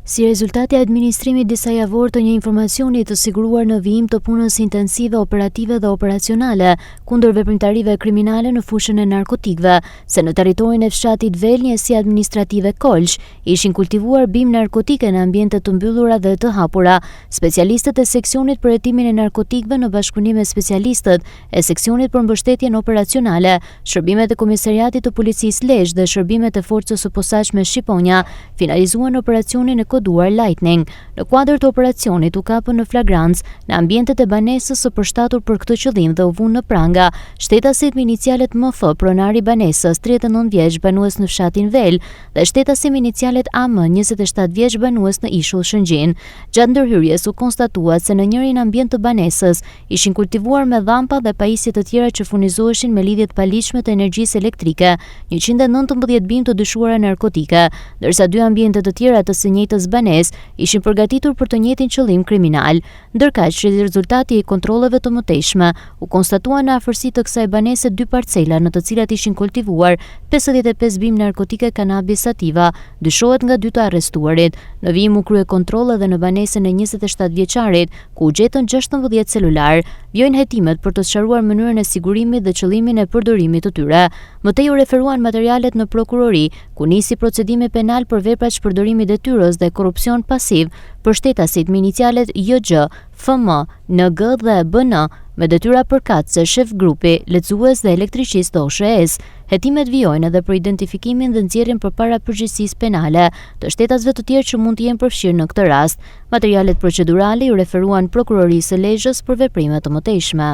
Si rezultati i administrimit disa javor të një informacioni të siguruar në vijim të punës intensive operative dhe operacionale kundër veprimtarive kriminale në fushën e narkotikëve, se në territorin e fshatit Velnje si administrative Kolç ishin kultivuar bimë narkotike në ambiente të mbyllura dhe të hapura. Specialistët e seksionit për hetimin e narkotikëve në bashkëpunim me specialistët e seksionit për mbështetjen operacionale, shërbimet e komisariatit të policisë Lezhë dhe shërbimet e forcës së posaçme Shqiponja finalizuan operacionin e koduar Lightning. Në kuadër të operacionit u kapën në flagrancë në ambientet e banesës së përshtatur për këtë qëllim dhe u vunë në pranga shtetasit me inicialet MF, pronari banesës 39 vjeç banues në fshatin Vel dhe shtetasit me inicialet AM 27 vjeç banues në Ishull Shëngjin. Gjatë ndërhyrjes u konstatuat se në njërin ambient të banesës ishin kultivuar me dhampa dhe pajisje të tjera që furnizoheshin me lidhje të paligjshme të energjisë elektrike 119 bimë të dyshuara narkotike, ndërsa dy ambiente të tjera të së njëjtës banesë ishin përgatitur për të njëjtin qëllim kriminal. Ndërkaq, si rezultati i kontrolleve të mëtejshme, u konstatua në afërsi të kësaj banese 2 parcela në të cilat ishin kultivuar 55 bimë narkotike cannabis sativa, dyshohet nga 2 të arrestuarit. Në vijim u krye kontroll edhe në banesën e 27 vjeçarit, ku u gjetën 16 celular. Vjojnë hetimet për të sqaruar mënyrën e sigurimit dhe qëllimin e përdorimit të tyre. Mëtej u referuan materialet në prokurori, ku nisi procedimi penal për veprat shpërdorimi detyrës dhe korrupsion pasiv për shtetasit me inicialet JG, FM, NG dhe BN, me detyra përkatëse shef grupi, lehtësues dhe elektricist OSHS. Hetimet vijojnë edhe për identifikimin dhe nxjerrjen përpara përgjegjësisë penale të shtetasve të tjerë që mund të jenë përfshirë në këtë rast. Materialet procedurale u referuan prokurorisë së Lezhës për veprime të mëtejshme.